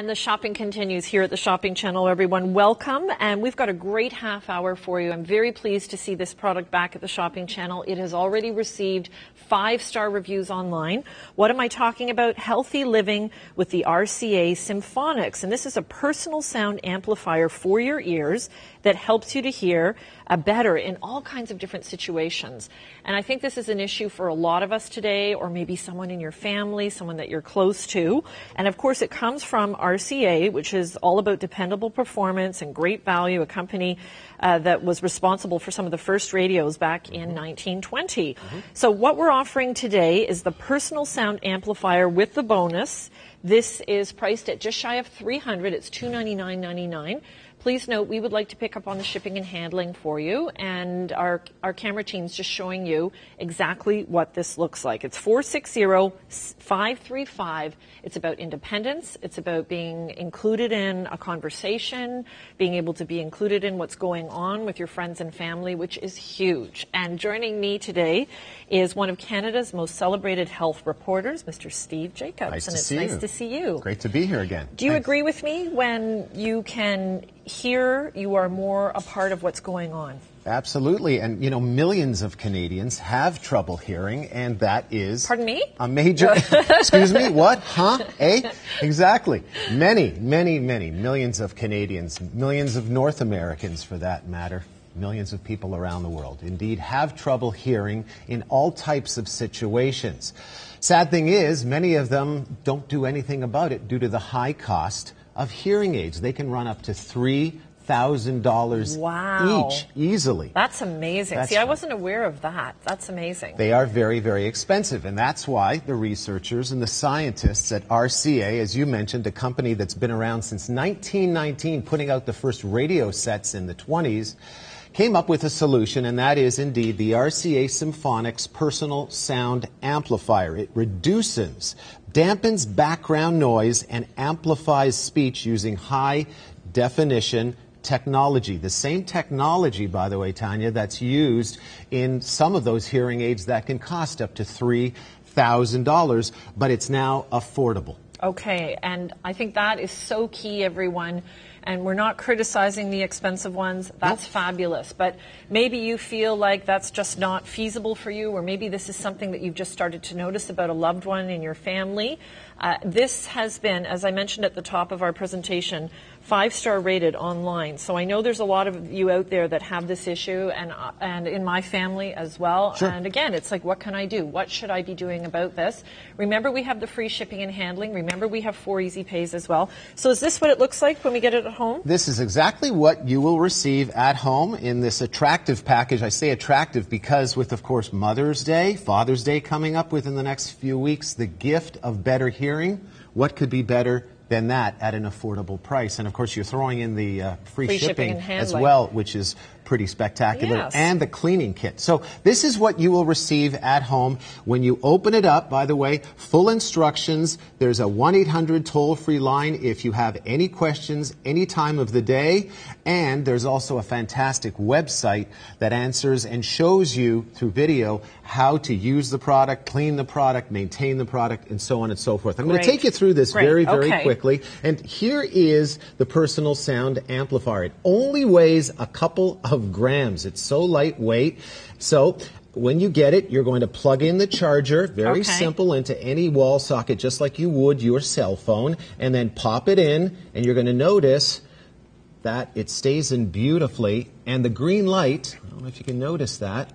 And the shopping continues here at the Shopping Channel, everyone. Welcome, and we've got a great half hour for you. I'm very pleased to see this product back at the Shopping Channel. It has already received 5-star reviews online. What am I talking about? Healthy living with the RCA Symphonix. And this is a personal sound amplifier for your ears that helps you to hear better in all kinds of different situations. And I think this is an issue for a lot of us today, or maybe someone in your family, someone that you're close to. And of course, it comes from RCA, which is all about dependable performance and great value, a company that was responsible for some of the first radios back in 1920. So what we're offering today is the personal sound amplifier with the bonus. This is priced at just shy of $300. It's $299.99. Please note, we would like to pick up on the shipping and handling for you, and our camera team's just showing you exactly what this looks like. It's 460-535. It's about independence. It's about being included in a conversation, being able to be included in what's going on with your friends and family, which is huge. And joining me today is one of Canada's most celebrated health reporters, Mr. Steve Jacobs. Nice and to it's see nice you. to see you. Great to be here again. Do you agree with me when you can hear you are more a part of what's going on? Absolutely. And, you know, millions of Canadians have trouble hearing, and that is... Pardon me? A major... Excuse me? What? Huh? Eh? Exactly. Many, many, many millions of Canadians, millions of North Americans, for that matter, millions of people around the world, indeed, have trouble hearing in all types of situations. Sad thing is, many of them don't do anything about it due to the high cost of hearing aids. They can run up to $3,000 each, easily. That's amazing. See, I wasn't aware of that. That's amazing. They are very, very expensive, and that's why the researchers and the scientists at RCA, as you mentioned, a company that's been around since 1919, putting out the first radio sets in the 20s, came up with a solution, and that is indeed the RCA Symphonix Personal Sound Amplifier. It reduces, dampens background noise, and amplifies speech using high-definition technology. The same technology, by the way, Tanya, that's used in some of those hearing aids that can cost up to $3,000, but it's now affordable. Okay, and I think that is so key, everyone. And we're not criticizing the expensive ones. That's fabulous. But maybe you feel like that's just not feasible for you, or maybe this is something that you've just started to notice about a loved one in your family. This has been, as I mentioned at the top of our presentation, 5-star rated online. So I know there's a lot of you out there that have this issue, and in my family as well. Sure. And again, it's like, what can I do? What should I be doing about this? Remember, we have the free shipping and handling. Remember, we have 4 easy pays as well. So is this what it looks like when we get it at home? This is exactly what you will receive at home in this attractive package. I say attractive because with, of course, Mother's Day, Father's Day coming up within the next few weeks, the gift of better hearing. What could be better than that at an affordable price? And of course, you're throwing in the free shipping as well, which is pretty spectacular, yes, and the cleaning kit. So this is what you will receive at home when you open it up. By the way, full instructions. There's a 1-800 toll-free line if you have any questions any time of the day. And there's also a fantastic website that answers and shows you through video how to use the product, clean the product, maintain the product, and so on and so forth. I'm going to take you through this very, very quickly. And here is the personal sound amplifier. It only weighs a couple of grams. It's so lightweight. So when you get it, you're going to plug in the charger, very simple, into any wall socket, just like you would your cell phone, and then pop it in, and you're going to notice that it stays in beautifully, and the green light, I don't know if you can notice that,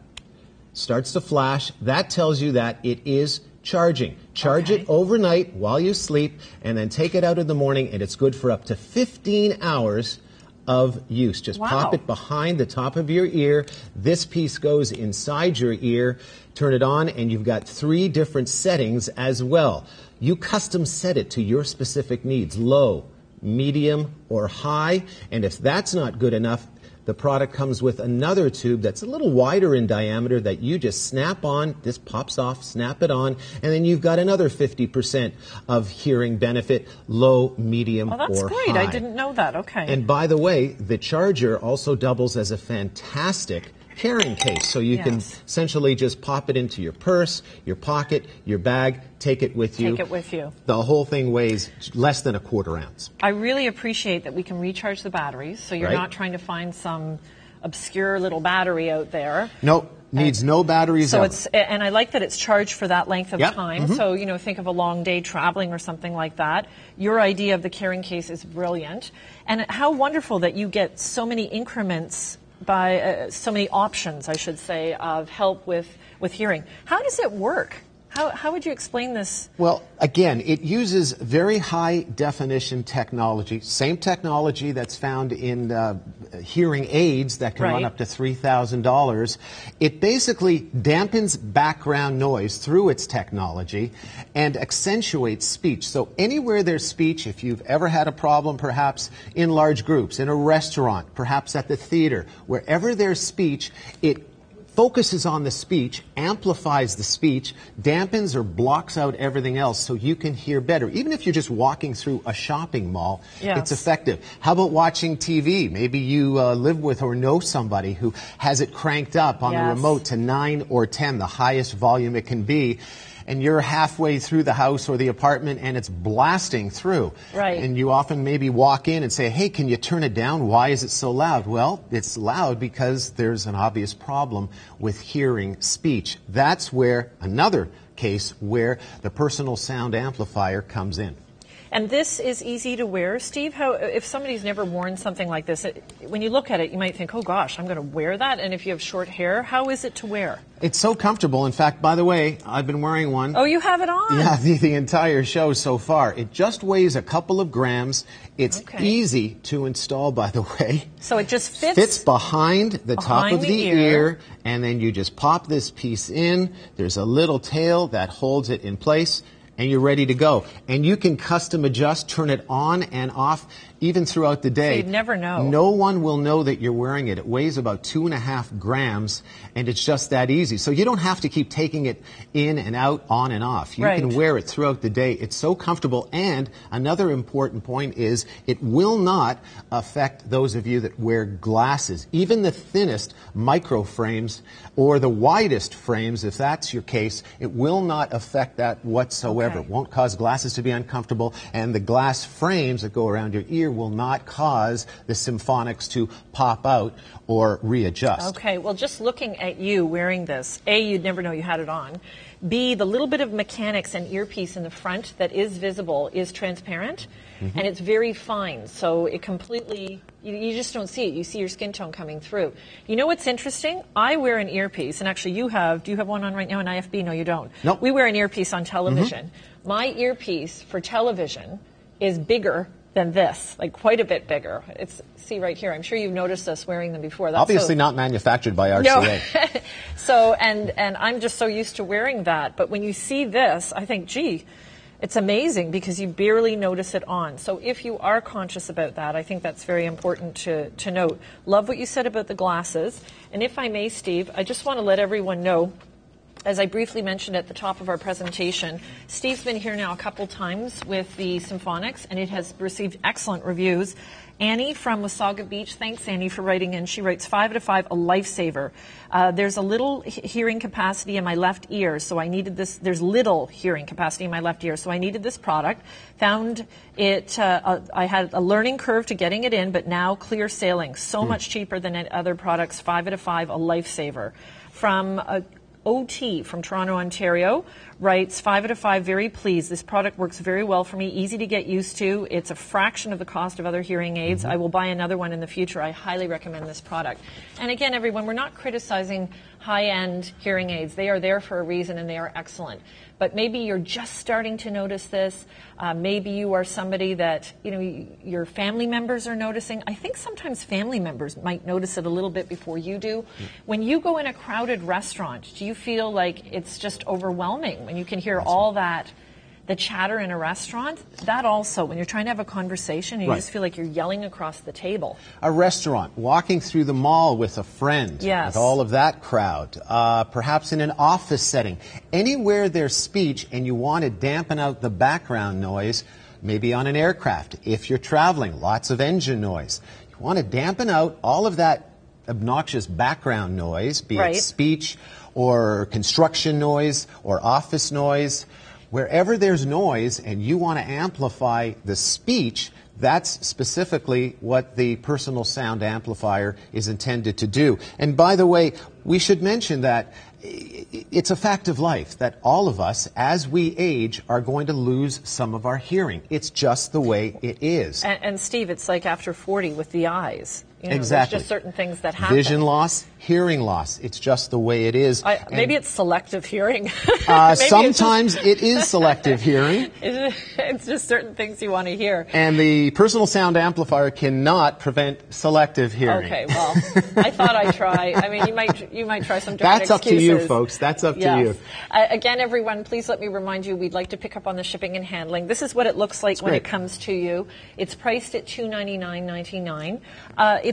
starts to flash. That tells you that it is charging. Charge it overnight while you sleep, and then take it out in the morning, and it's good for up to 15 hours of use. Just pop it behind the top of your ear. This piece goes inside your ear. Turn it on, and you've got 3 different settings as well. You custom set it to your specific needs, low, medium, or high. And if that's not good enough, the product comes with another tube that's a little wider in diameter that you just snap on. This pops off, snap it on, and then you've got another 50% of hearing benefit, low, medium, or high. Oh, that's great. I didn't know that. Okay. And by the way, the charger also doubles as a fantastic carrying case. So you can essentially just pop it into your purse, your pocket, your bag, take it with you. Take it with you. The whole thing weighs less than a quarter ounce. I really appreciate that we can recharge the batteries, so you're not trying to find some obscure little battery out there. Nope. Needs no batteries. So and I like that it's charged for that length of time. Mm-hmm. So, you know, think of a long day traveling or something like that. Your idea of the carrying case is brilliant. And how wonderful that you get so many increments by so many options, I should say, of help with hearing. How does it work? How would you explain this? Well, again, it uses very high definition technology, same technology that's found in hearing aids that can run up to $3,000. It basically dampens background noise through its technology and accentuates speech. So anywhere there's speech, if you've ever had a problem perhaps in large groups, in a restaurant, perhaps at the theater, wherever there's speech, it focuses on the speech, amplifies the speech, dampens or blocks out everything else so you can hear better. Even if you're just walking through a shopping mall, it's effective. How about watching TV? Maybe you live with or know somebody who has it cranked up on the remote to 9 or 10, the highest volume it can be. And you're halfway through the house or the apartment and it's blasting through. Right. And you often maybe walk in and say, hey, can you turn it down? Why is it so loud? Well, it's loud because there's an obvious problem with hearing speech. That's where another case where the personal sound amplifier comes in. And this is easy to wear, Steve. How, if somebody's never worn something like this, when you look at it, you might think, oh gosh, I'm going to wear that. And if you have short hair, how is it to wear? It's so comfortable. In fact, by the way, I've been wearing one. Oh, you have it on? Yeah, the entire show so far. It just weighs a couple of grams. It's easy to install, by the way. So it just fits? Fits behind the top of the ear, and then you just pop this piece in. There's a little tail that holds it in place, and you're ready to go. And you can custom adjust, turn it on and off, even throughout the day. So you'd never know. No one will know that you're wearing it. It weighs about 2.5 grams, and it's just that easy. So you don't have to keep taking it in and out, on and off. You can wear it throughout the day. It's so comfortable. And another important point is it will not affect those of you that wear glasses. Even the thinnest micro frames or the widest frames, if that's your case, it will not affect that whatsoever. It won't cause glasses to be uncomfortable, and the glass frames that go around your ear will not cause the Symphonix to pop out or readjust. Okay, well, just looking at you wearing this, A, you'd never know you had it on. B, the little bit of mechanics and earpiece in the front that is visible is transparent, and it's very fine, so it completely, you just don't see it. You see your skin tone coming through. You know what's interesting? I wear an earpiece, and actually do you have one on right now, an IFB? No, you don't. Nope. We wear an earpiece on television. My earpiece for television is bigger than this, like quite a bit bigger. See right here, I'm sure you've noticed us wearing them before. That's obviously not manufactured by RCA. No. So, and I'm just so used to wearing that. But when you see this, I think, gee, it's amazing because you barely notice it on. So if you are conscious about that, I think that's very important to note. Love what you said about the glasses. And if I may, Steve, I just want to let everyone know, as I briefly mentioned at the top of our presentation, Steve's been here now a couple times with the Symphonix, and it has received excellent reviews. Annie from Wasaga Beach, thanks Annie for writing in. She writes 5 out of 5, a lifesaver. There's a little hearing capacity in my left ear, so I needed this. There's little hearing capacity in my left ear, so I needed this product. Found it, I had a learning curve to getting it in, but now clear sailing. So much cheaper than other products. 5 out of 5, a lifesaver. From OT from Toronto, Ontario, writes 5 out of 5, very pleased. This product works very well for me, easy to get used to. It's a fraction of the cost of other hearing aids. I will buy another one in the future. I highly recommend this product. And again, everyone, we're not criticizing high-end hearing aids. They are there for a reason, and they are excellent. But maybe you're just starting to notice this. Maybe you are somebody that, your family members are noticing. I think sometimes family members might notice it a little bit before you do. When you go in a crowded restaurant, do you feel like it's just overwhelming when you can hear all that, the chatter in a restaurant? That also, when you're trying to have a conversation, you just feel like you're yelling across the table. A restaurant, walking through the mall with a friend, with all of that crowd, perhaps in an office setting. Anywhere there's speech and you want to dampen out the background noise, maybe on an aircraft. If you're traveling, lots of engine noise. You want to dampen out all of that obnoxious background noise, be Right. it speech or construction noise or office noise. Wherever there's noise and you want to amplify the speech, that's specifically what the personal sound amplifier is intended to do. And by the way, we should mention that it's a fact of life that all of us, as we age, are going to lose some of our hearing. It's just the way it is. And Steve, it's like after 40 with the eyes. You know, Exactly. There's just certain things that happen. Vision loss, hearing loss. It's just the way it is. Maybe it's selective hearing. Maybe Sometimes it is selective hearing. It's just certain things you want to hear. And the personal sound amplifier cannot prevent selective hearing. Okay, well, I thought I'd try. I mean, you might try some different That's up excuses. to you, folks. That's up to you. Again, everyone, please let me remind you, we'd like to pick up on the shipping and handling. This is what it looks like when it comes to you. It's priced at $299.99.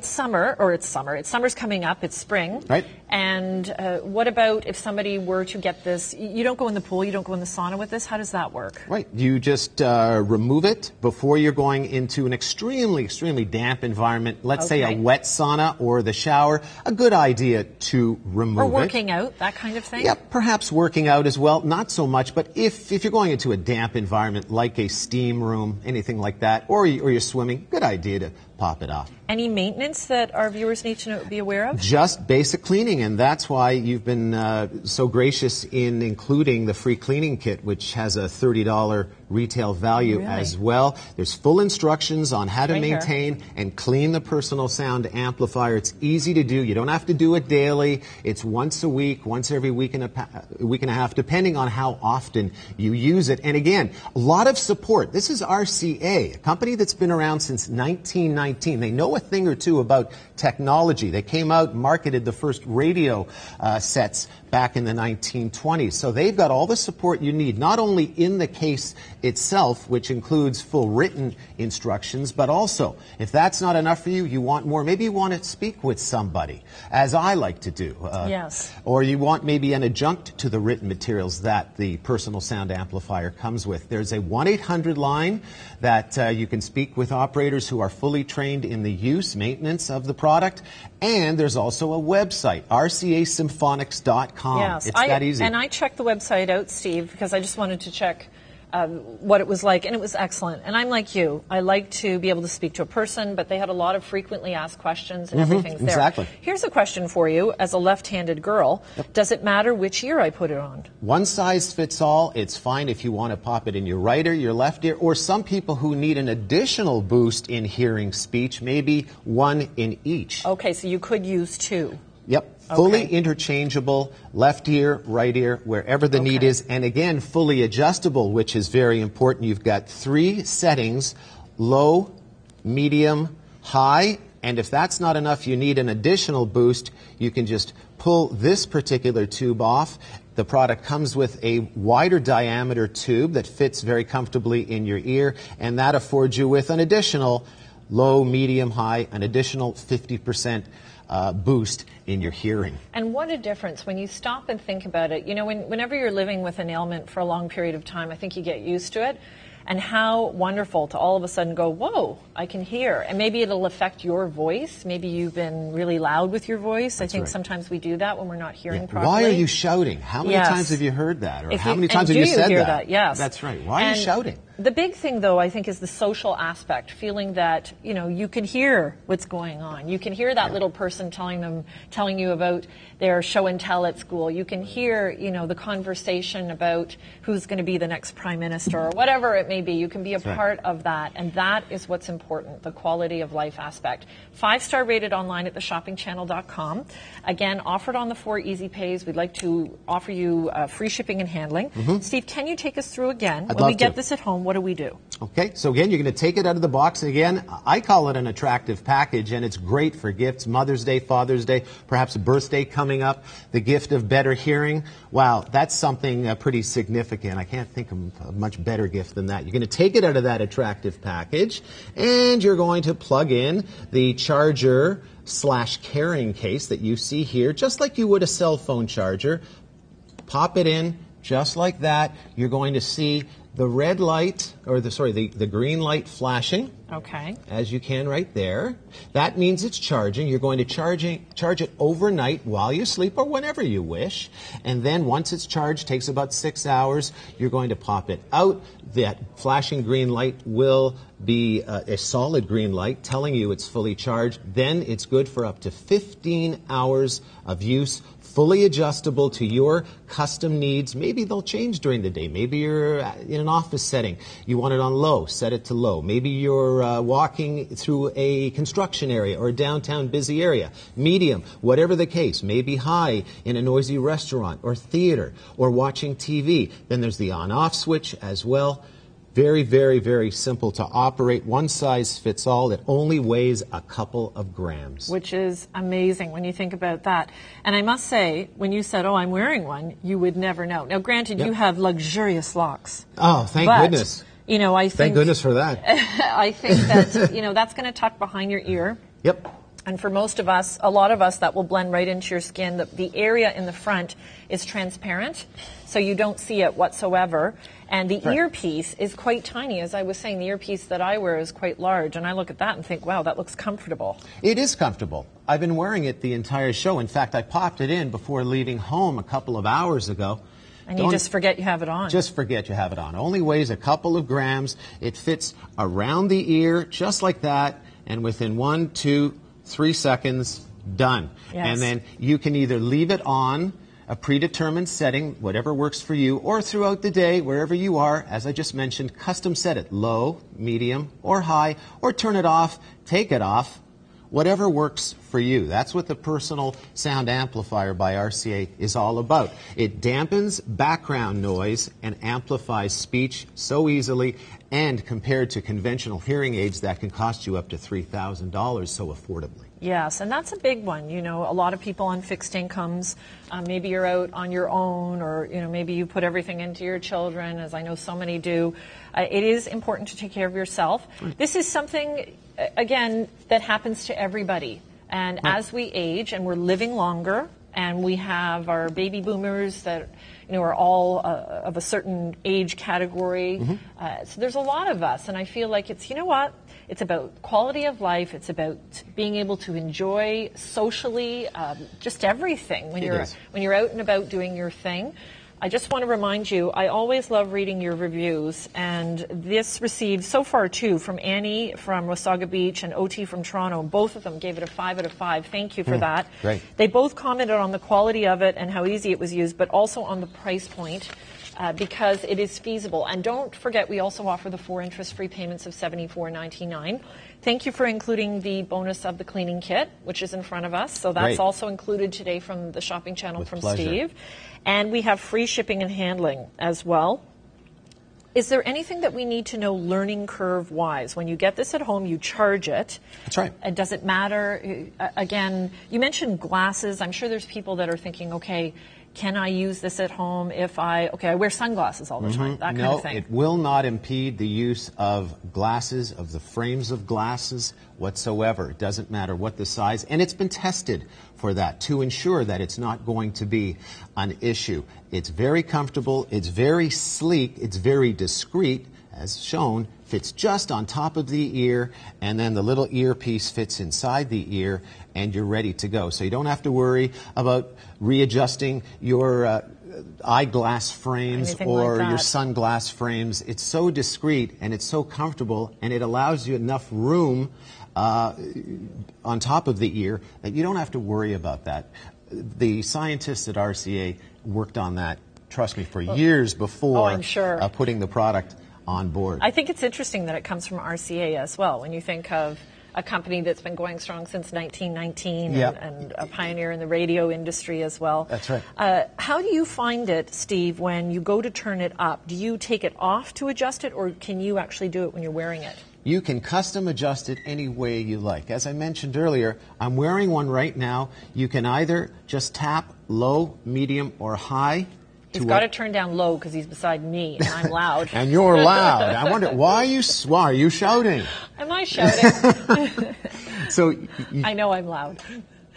It's summer's coming up. It's spring. Right. And what about if somebody were to get this? You don't go in the pool. You don't go in the sauna with this. How does that work? Right. You just remove it before you're going into an extremely, extremely damp environment. Let's say a wet sauna or the shower. A good idea to remove it. Or working out, that kind of thing? Yeah, perhaps working out as well. Not so much, but if you're going into a damp environment like a steam room, anything like that, or you're swimming, good idea to pop it off. Any maintenance that our viewers need to be aware of? Just basic cleaning, and that's why you've been so gracious in including the free cleaning kit, which has a $30 retail value as well. There's full instructions on how to maintain and clean the personal sound amplifier. It's easy to do. You don't have to do it daily. It's once a week, once every week and a half, depending on how often you use it. And again, a lot of support. This is RCA, a company that's been around since 1919. They know a thing or two about technology. They came out and marketed the first radio sets back in the 1920s. So they've got all the support you need, not only in the case itself, which includes full written instructions, but also, if that's not enough for you, you want more. Maybe you want to speak with somebody, as I like to do. Yes. Or you want maybe an adjunct to the written materials that the personal sound amplifier comes with. There's a 1-800 line that you can speak with operators who are fully trained in the use, maintenance of the product. And there's also a website, rcasymphonix.com. Yes, it's that easy. And I checked the website out, Steve, because I just wanted to check what it was like, and it was excellent. And I'm like you. I like to be able to speak to a person, but they had a lot of frequently asked questions, and everything's there. Exactly. Here's a question for you. As a left-handed girl, does it matter which ear I put it on? One size fits all. It's fine if you want to pop it in your right ear, your left ear, or some people who need an additional boost in hearing speech, maybe one in each. Okay, so you could use two. Yep. Fully interchangeable, left ear, right ear, wherever the need is. And again, fully adjustable, which is very important. You've got 3 settings, low, medium, high. And if that's not enough, you need an additional boost. You can just pull this particular tube off. The product comes with a wider diameter tube that fits very comfortably in your ear. And that affords you with an additional low, medium, high, an additional 50% boost in your hearing. And what a difference when you stop and think about it. You know, whenever you're living with an ailment for a long period of time, I think you get used to it. And how wonderful to all of a sudden go, whoa, I can hear. And maybe it'll affect your voice. Maybe you've been really loud with your voice. I think sometimes we do that when we're not hearing properly. Why are you shouting? How many times have you heard that? Or how many times have you said that? Yes. That's right. Why are you shouting? The big thing, though, I think, is the social aspect, feeling that, you know, you can hear what's going on. You can hear that little person telling you about their show and tell at school. You can hear, you know, the conversation about who's going to be the next prime minister or whatever it may be. You can be a part of that, and that is what's important, the quality of life aspect. 5-star rated online at theshoppingchannel.com. Again, offered on the 4 easy pays. We'd like to offer you free shipping and handling. Steve, can you take us through again? When we get this at home, what do we do? Okay, so again, you're going to take it out of the box. And again, I call it an attractive package, and it's great for gifts. Mother's Day, Father's Day, perhaps a birthday coming up, the gift of better hearing. Wow, that's something pretty significant. I can't think of a much better gift than that. You're going to take it out of that attractive package, and you're going to plug in the charger/carrying case that you see here, just like you would a cell phone charger. Pop it in, just like that. You're going to see the red light, or the green light flashing Okay. as you can right there. That means it's charging. You're going to charge it overnight while you sleep or whenever you wish. And then once it's charged, takes about 6 hours, you're going to pop it out. That flashing green light will be a solid green light telling you it's fully charged. Then it's good for up to 15 hours of use, fully adjustable to your custom needs. Maybe they'll change during the day. Maybe you're in an office setting. You want it on low, set it to low. Maybe you're walking through a construction area or a downtown busy area. Medium, whatever the case. Maybe high in a noisy restaurant or theater or watching TV. Then there's the on-off switch as well. Very, very, very simple to operate. One size fits all. It only weighs a couple of grams. Which is amazing when you think about that. And I must say, when you said, oh, I'm wearing one, you would never know. Now, granted, you have luxurious locks. Oh, thank goodness. You know, I think... Thank goodness for that. I think that, you know, that's going to tuck behind your ear. Yep. And for most of us, a lot of us, that will blend right into your skin. The area in the front is transparent, so you don't see it whatsoever. And the earpiece is quite tiny. As I was saying, the earpiece that I wear is quite large. And I look at that and think, wow, that looks comfortable. It is comfortable. I've been wearing it the entire show. In fact, I popped it in before leaving home a couple of hours ago. And you just forget you have it on. Just forget you have it on. Only weighs a couple of grams. It fits around the ear, just like that. And within 1, 2, 3 seconds, done. Yes. And then you can either leave it on a predetermined setting, whatever works for you, or throughout the day, wherever you are, as I just mentioned, custom set it, low, medium, or high, or turn it off, take it off, whatever works for you. That's what the Personal Sound Amplifier by RCA is all about. It dampens background noise and amplifies speech so easily, and compared to conventional hearing aids that can cost you up to $3,000 so affordably. Yes, and that's a big one. You know, a lot of people on fixed incomes, maybe you're out on your own, or, you know, maybe you put everything into your children, as I know so many do. It is important to take care of yourself. Right. This is something, again, that happens to everybody. And as we age and we're living longer, and we have our baby boomers that, you know, are all of a certain age category. So there's a lot of us, and I feel like it's, you know what? It's about quality of life. It's about being able to enjoy socially, just everything when you're out and about doing your thing. I just want to remind you, I always love reading your reviews, and this received so far 2 from Annie from Wasaga Beach and OT from Toronto. Both of them gave it a 5 out of 5. Thank you for that. Great. They both commented on the quality of it and how easy it was used, but also on the price point. Because it is feasible. And don't forget, we also offer the 4 interest-free payments of $74.99. Thank you for including the bonus of the cleaning kit, which is in front of us. So that's also included today from the shopping channel from Steve. And we have free shipping and handling as well. Is there anything that we need to know learning curve-wise? When you get this at home, you charge it. That's right. And does it matter? Again, you mentioned glasses. I'm sure there's people that are thinking, okay, can I use this at home if I wear sunglasses all the time, that kind of thing? No, it will not impede the use of glasses, of the frames of glasses whatsoever. It doesn't matter what the size, and it's been tested for that to ensure that it's not going to be an issue. It's very comfortable, it's very sleek, it's very discreet, as shown, fits just on top of the ear, and then the little earpiece fits inside the ear, and you're ready to go. So you don't have to worry about readjusting your eyeglass frames or your sunglass frames. It's so discreet, and it's so comfortable, and it allows you enough room on top of the ear that you don't have to worry about that. The scientists at RCA worked on that, trust me, for years before putting the product on board. I think it's interesting that it comes from RCA as well. When you think of a company that's been going strong since 1919 and a pioneer in the radio industry as well. That's right. How do you find it, Steve, when you go to turn it up? Do you take it off to adjust it, or can you actually do it when you're wearing it? You can custom adjust it any way you like. As I mentioned earlier, I'm wearing one right now. You can either just tap low, medium, or high. He's got to turn down low because he's beside me and I'm loud. And you're loud. I wonder, why are you shouting? Am I shouting? I know I'm loud.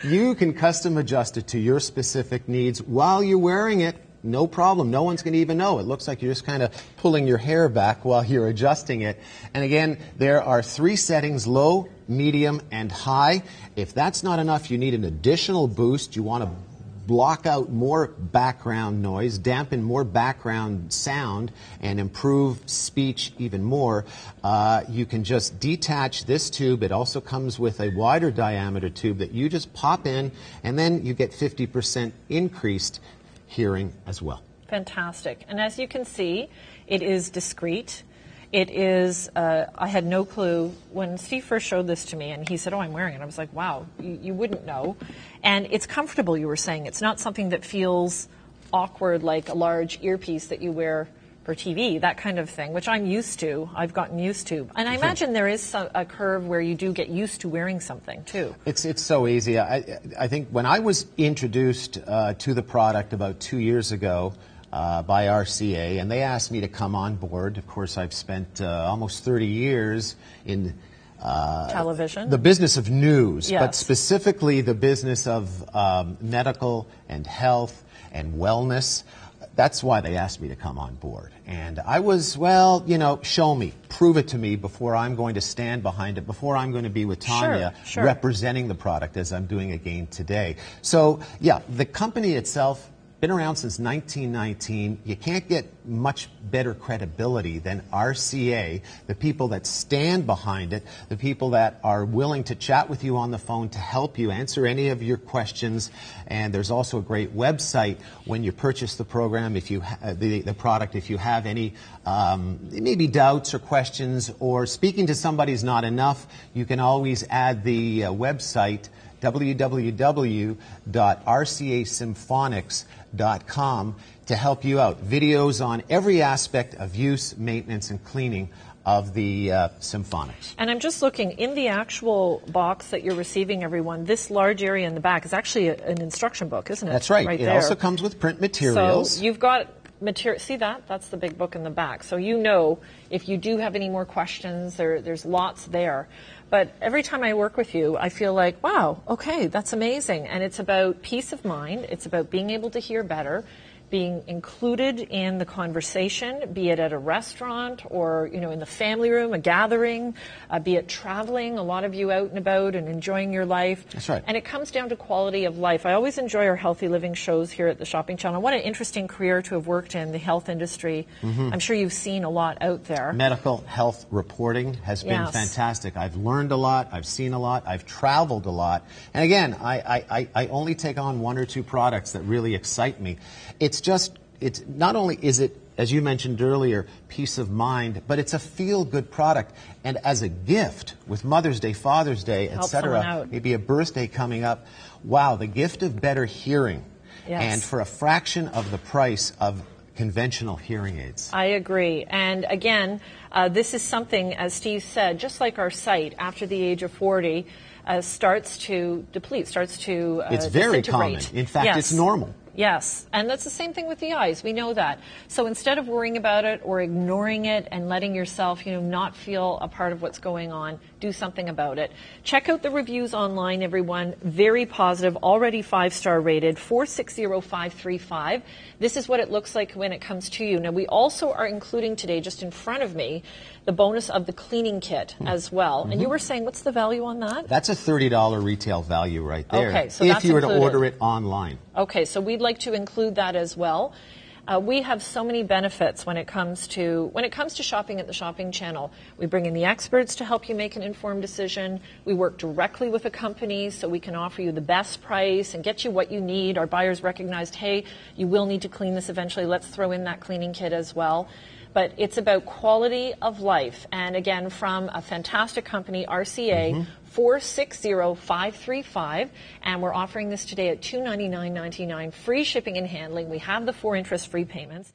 You can custom adjust it to your specific needs while you're wearing it. no problem. No one's going to even know. It looks like you're just kind of pulling your hair back while you're adjusting it. And again, there are 3 settings: low, medium, and high. If that's not enough, you need an additional boost. You want to block out more background noise, dampen more background sound, and improve speech even more. You can just detach this tube. It also comes with a wider diameter tube that you just pop in, and then you get 50% increased hearing as well. Fantastic. And as you can see, it is discreet. It is, I had no clue when Steve first showed this to me and he said, oh, I'm wearing it. I was like, wow, you wouldn't know. And it's comfortable, you were saying. It's not something that feels awkward like a large earpiece that you wear for TV, that kind of thing, which I'm used to. I've gotten used to. And I imagine there is a curve where you do get used to wearing something, too. It's so easy. I think when I was introduced to the product about 2 years ago, by RCA, and they asked me to come on board. Of course, I've spent almost 30 years in television, the business of news, yes, but specifically the business of medical and health and wellness. That's why they asked me to come on board. And I was, well, you know, show me, prove it to me before I'm going to stand behind it, before I'm going to be with Tanya sure. representing the product as I'm doing again today. So, yeah, the company itself, been around since 1919. You can't get much better credibility than RCA, the people that stand behind it, the people that are willing to chat with you on the phone to help you answer any of your questions. And there's also a great website when you purchase the program, if you the product, if you have any maybe doubts or questions, or speaking to somebody is not enough, you can always add the website www.rcasymphonix.com to help you out. Videos on every aspect of use, maintenance, and cleaning of the Symphonix. And I'm just looking, in the actual box that you're receiving, everyone, this large area in the back is actually an instruction book, isn't it? That's right. Right it there. Also comes with print materials. So you've got material. See that? That's the big book in the back. So you know if you do have any more questions, there's lots there. But every time I work with you, I feel like, wow, okay, that's amazing. And it's about peace of mind. It's about being able to hear better, being included in the conversation, be it at a restaurant or, you know, in the family room, a gathering, be it traveling, a lot of you out and about and enjoying your life. That's right. And it comes down to quality of life. I always enjoy our healthy living shows here at the Shopping Channel. What an interesting career to have worked in the health industry. Mm-hmm. I'm sure you've seen a lot out there. Medical health reporting has been fantastic. I've learned a lot. I've seen a lot. I've traveled a lot. And again, I only take on 1 or 2 products that really excite me. It's not only is it, as you mentioned earlier, peace of mind, but it's a feel-good product. And as a gift, with Mother's Day, Father's Day, etc., maybe a birthday coming up, wow, the gift of better hearing. Yes. And for a fraction of the price of conventional hearing aids. I agree. And again, this is something, as Steve said, just like our sight, after the age of 40, starts to deplete, starts to It's very disintegrate. common. In fact, yes. It's normal. Yes, and that's the same thing with the eyes. We know that. So instead of worrying about it or ignoring it and letting yourself, not feel a part of what's going on, do something about it. Check out the reviews online, everyone. Very positive, already 5-star rated, 460535. This is what it looks like when it comes to you. Now, we also are including today, just in front of me, the bonus of the cleaning kit as well. Mm-hmm. And you were saying, what's the value on that? That's a $30 retail value right there. Okay, so if you were to order it online. Okay, so we'd like to include that as well. We have so many benefits when it comes to shopping at the Shopping Channel. We bring in the experts to help you make an informed decision. We work directly with a company so we can offer you the best price and get you what you need. Our buyers recognized, hey, you will need to clean this eventually. Let's throw in that cleaning kit as well. But it's about quality of life. And again, from a fantastic company, RCA, 460535, and we're offering this today at $299.99, free shipping and handling. We have the 4 interest-free payments.